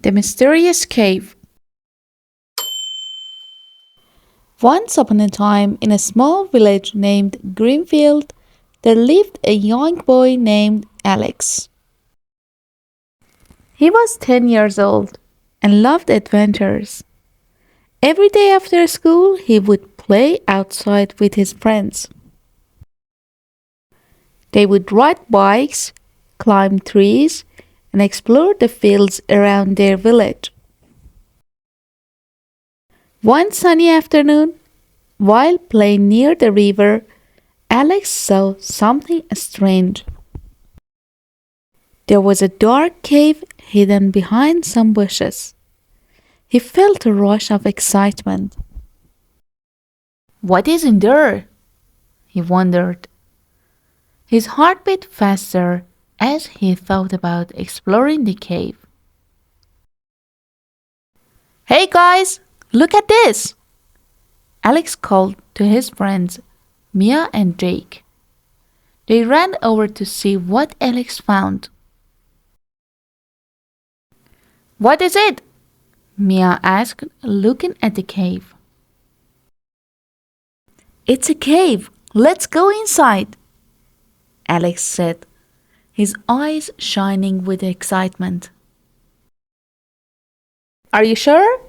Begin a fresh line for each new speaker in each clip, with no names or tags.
The Mysterious Cave. Once upon a time, in a small village named Greenfield, there lived a young boy named Alex. He was 10 years old and loved adventures. Every day after school, he would play outside with his friends. They would ride bikes, climb trees, and explore the fields around their village. One sunny afternoon, while playing near the river, Alex saw something strange. There was a dark cave hidden behind some bushes. He felt a rush of excitement. What is in there? He wondered. His heart beat faster as he thought about exploring the cave. Hey guys, look at this! Alex called to his friends, Mia and Jake. They ran over to see what Alex found. What is it? Mia asked, looking at the cave. It's a cave. Let's go inside, Alex said, his eyes shining with excitement. Are you sure?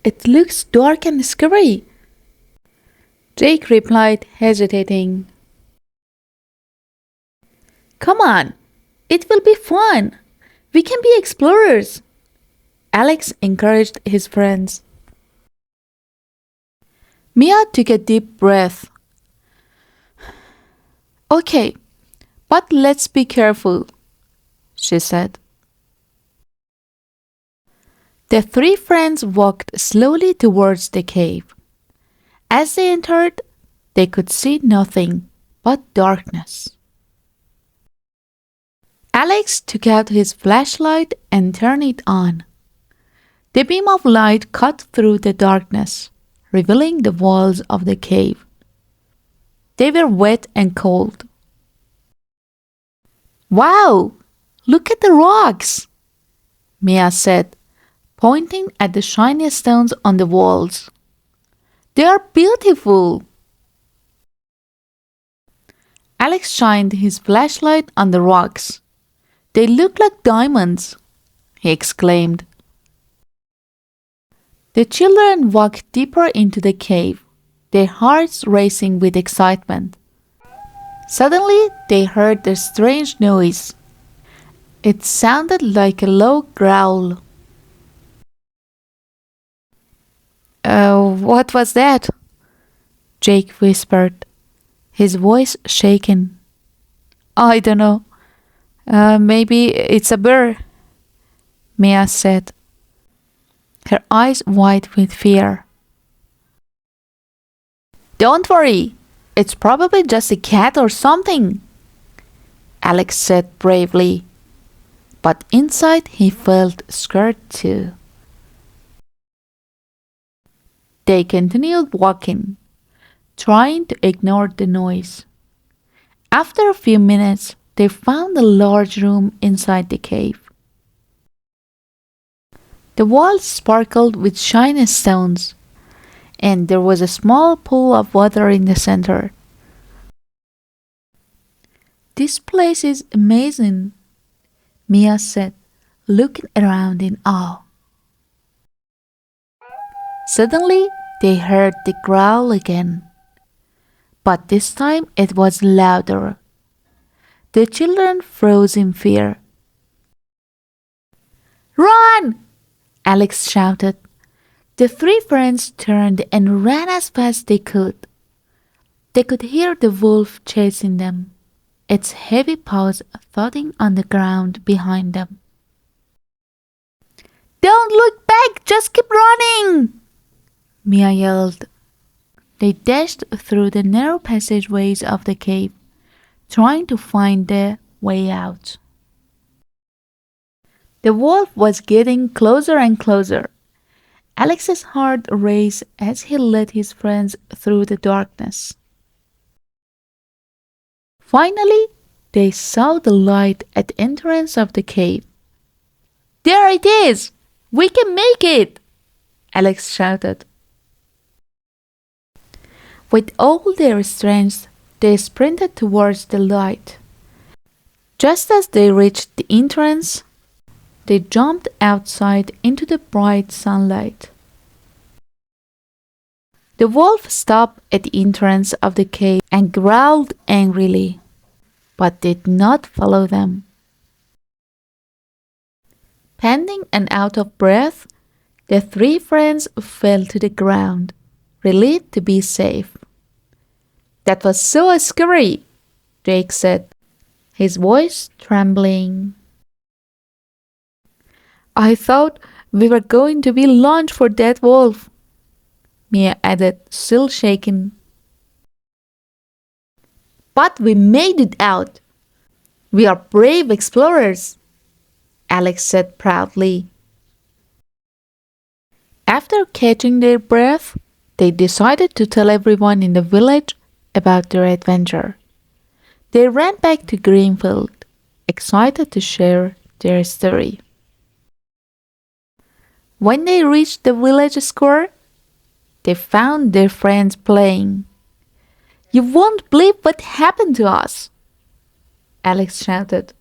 It looks dark and scary, Jake replied, hesitating. Come on, it will be fun. We can be explorers, Alex encouraged his friends. Mia took a deep breath. Okay, but let's be careful, she said. The three friends walked slowly towards the cave. As they entered, they could see nothing but darkness. Alex took out his flashlight and turned it on. The beam of light cut through the darkness, revealing the walls of the cave. They were wet and cold. Wow! Look at the rocks, Mia said, pointing at the shiny stones on the walls. They are beautiful. Alex shined his flashlight on the rocks. They look like diamonds, he exclaimed. The children walked deeper into the cave, their hearts racing with excitement. Suddenly, they heard a strange noise. It sounded like a low growl. What was that? Jake whispered, his voice shaken. I don't know. Maybe it's a bear, Mia said, her eyes wide with fear. Don't worry, it's probably just a cat or something, Alex said bravely. But inside he felt scared too. They continued walking, trying to ignore the noise. After a few minutes, they found a large room inside the cave. The walls sparkled with shiny stones, and there was a small pool of water in the center. This place is amazing, Mia said, looking around in awe. Suddenly, they heard the growl again, but this time it was louder. The children froze in fear. Run! Alex shouted. The three friends turned and ran as fast as they could. They could hear the wolf chasing them, its heavy paws thudding on the ground behind them. Don't look back! Just keep running! Mia yelled. They dashed through the narrow passageways of the cave, trying to find the way out. The wolf was getting closer and closer. Alex's heart raced as he led his friends through the darkness. Finally, they saw the light at the entrance of the cave. There it is! We can make it! Alex shouted. With all their strength, they sprinted towards the light. Just as they reached the entrance, they jumped outside into the bright sunlight. The wolf stopped at the entrance of the cave and growled angrily, but did not follow them. Panting and out of breath, the three friends fell to the ground, relieved to be safe. That was so scary, Jake said, his voice trembling. I thought we were going to be lunch for that wolf, Mia added, still shaken. But we made it out. We are brave explorers, Alex said proudly. After catching their breath, they decided to tell everyone in the village about their adventure. They ran back to Greenfield, excited to share their story. When they reached the village square, they found their friends playing. You won't believe what happened to us, Alex shouted.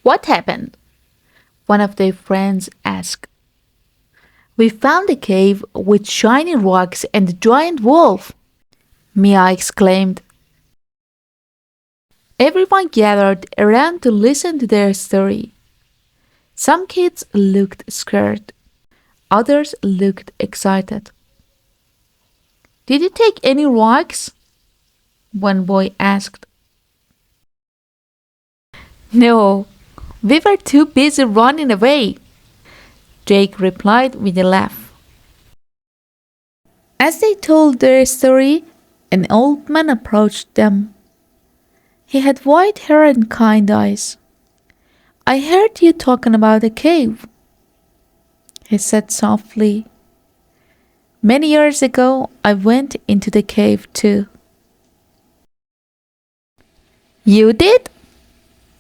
What happened? One of their friends asked. We found a cave with shiny rocks and a giant wolf, Mia exclaimed. Everyone gathered around to listen to their story. Some kids looked scared. Others looked excited. Did you take any rocks? One boy asked. No, we were too busy running away, Jake replied with a laugh. As they told their story, an old man approached them. He had white hair and kind eyes. I heard you talking about a cave, he said softly. Many years ago, I went into the cave too. You did?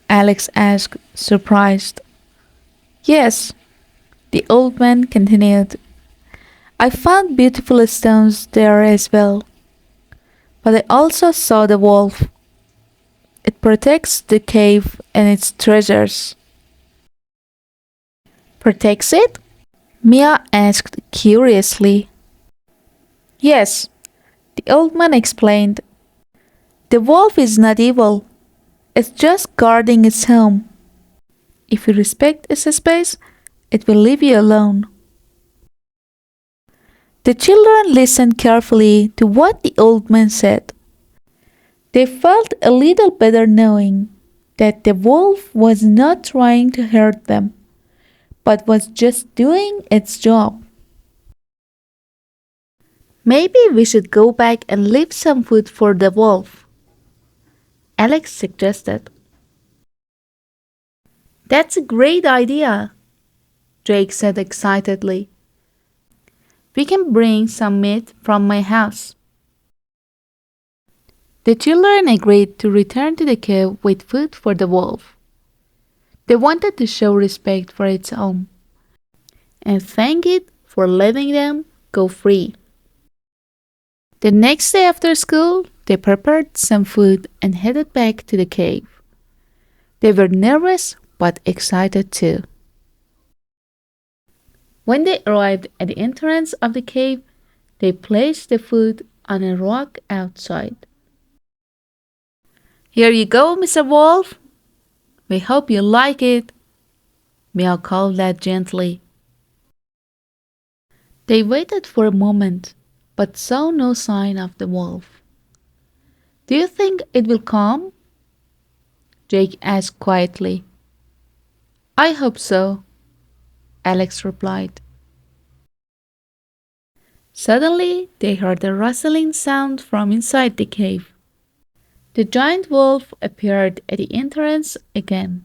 Alex asked, surprised. Yes, the old man continued. I found beautiful stones there as well. But I also saw the wolf. It protects the cave and its treasures. Protects it? Mia asked curiously. Yes, the old man explained. The wolf is not evil. It's just guarding its home. If you respect its space, it will leave you alone. The children listened carefully to what the old man said. They felt a little better knowing that the wolf was not trying to hurt them, but was just doing its job. Maybe we should go back and leave some food for the wolf, Alex suggested. That's a great idea, Jake said excitedly. We can bring some meat from my house. The children agreed to return to the cave with food for the wolf. They wanted to show respect for its home and thank it for letting them go free. The next day after school, they prepared some food and headed back to the cave. They were nervous but excited too. When they arrived at the entrance of the cave, they placed the food on a rock outside. Here you go, Mr. Wolf. We hope you like it, Mia called out gently. They waited for a moment, but saw no sign of the wolf. Do you think it will come? Jake asked quietly. I hope so, Alex replied. Suddenly, they heard a rustling sound from inside the cave. The giant wolf appeared at the entrance again.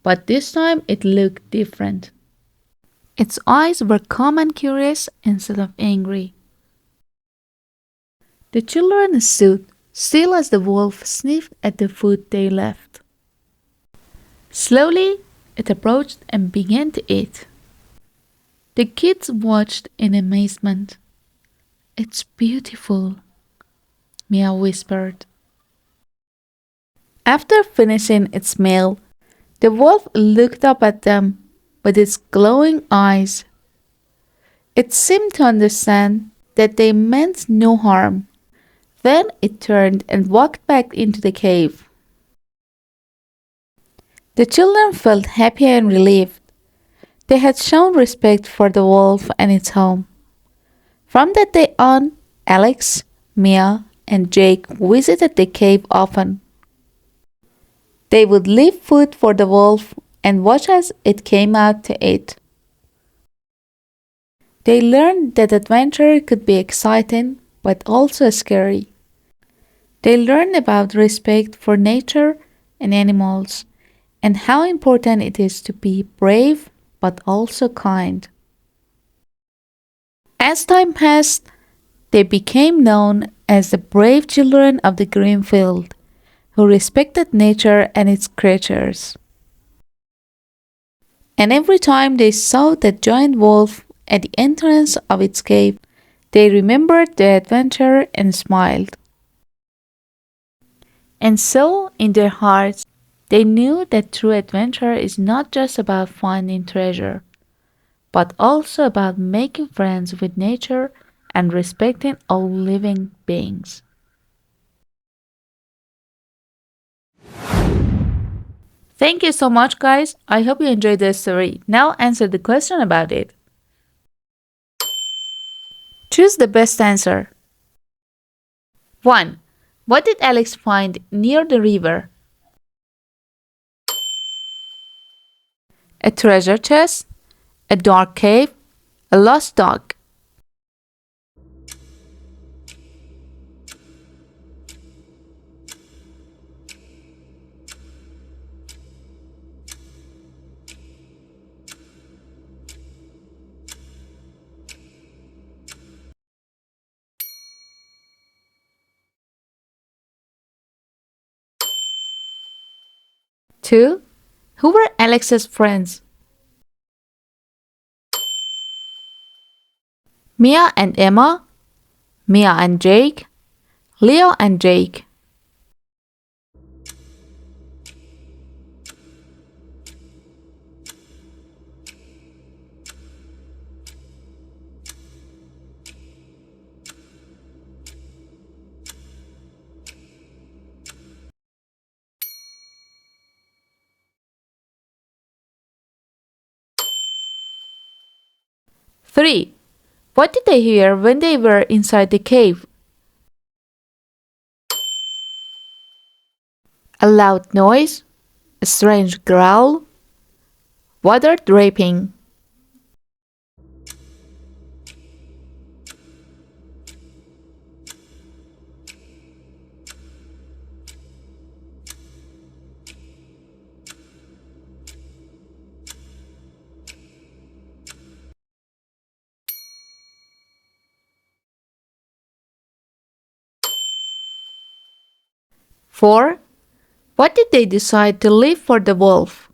But this time it looked different. Its eyes were calm and curious instead of angry. The children stood still as the wolf sniffed at the food they left. Slowly, It approached and began to eat. The kids watched in amazement. It's beautiful, Mia whispered. After finishing its meal, the wolf looked up at them with its glowing eyes. It seemed to understand that they meant no harm. Then it turned and walked back into the cave. The children felt happy and relieved. They had shown respect for the wolf and its home. From that day on, Alex, Mia, and Jake visited the cave often. They would leave food for the wolf and watch as it came out to eat. They learned that adventure could be exciting but also scary. They learned about respect for nature and animals and how important it is to be brave but also kind. As time passed, they became known as the brave children of the green field who respected nature and its creatures. And every time they saw that giant wolf at the entrance of its cave, they remembered their adventure and smiled. And so, in their hearts, they knew that true adventure is not just about finding treasure, but also about making friends with nature and respecting all living beings. Thank you so much, guys. I hope you enjoyed this story. Now answer the question about it. Choose the best answer. 1. What did Alex find near the river? A treasure chest, a dark cave, a lost dog. 2. Who were Alex's friends? Mia and Emma, Mia and Jake, Leo and Jake. 3. What did they hear when they were inside the cave? A loud noise, a strange growl, water dripping. 4. What did they decide to leave for the wolf?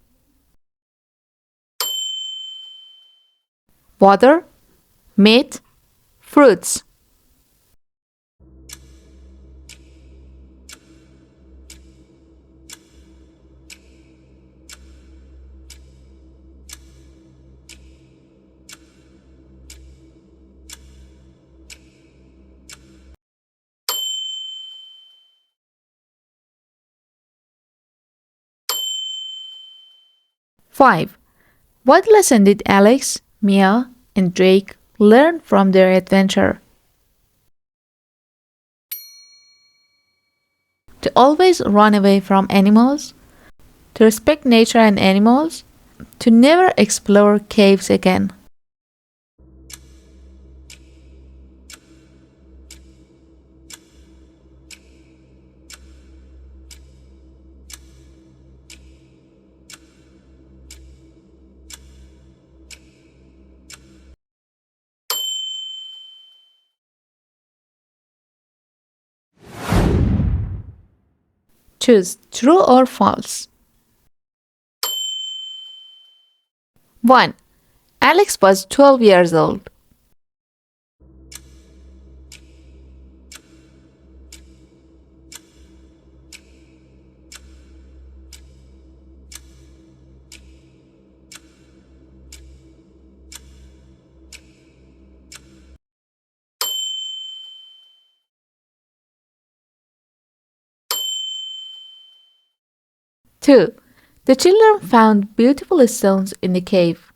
Water, meat, fruits. 5. What lesson did Alex, Mia, and Jake learn from their adventure? To always run away from animals, to respect nature and animals, to never explore caves again. Choose true or false. 1. Alex was 12 years old. 2. The children found beautiful stones in the cave.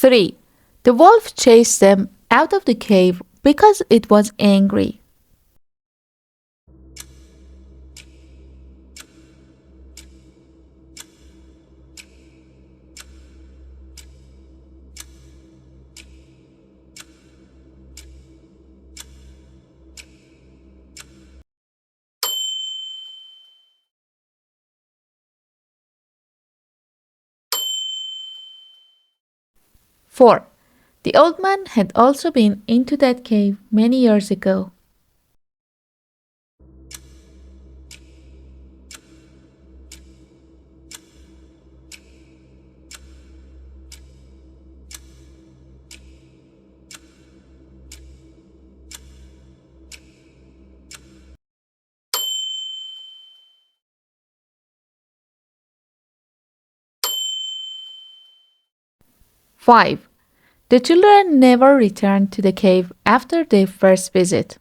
3. The wolf chased them out of the cave because it was angry. 4. The old man had also been into that cave many years ago. 5. The children never returned to the cave after their first visit.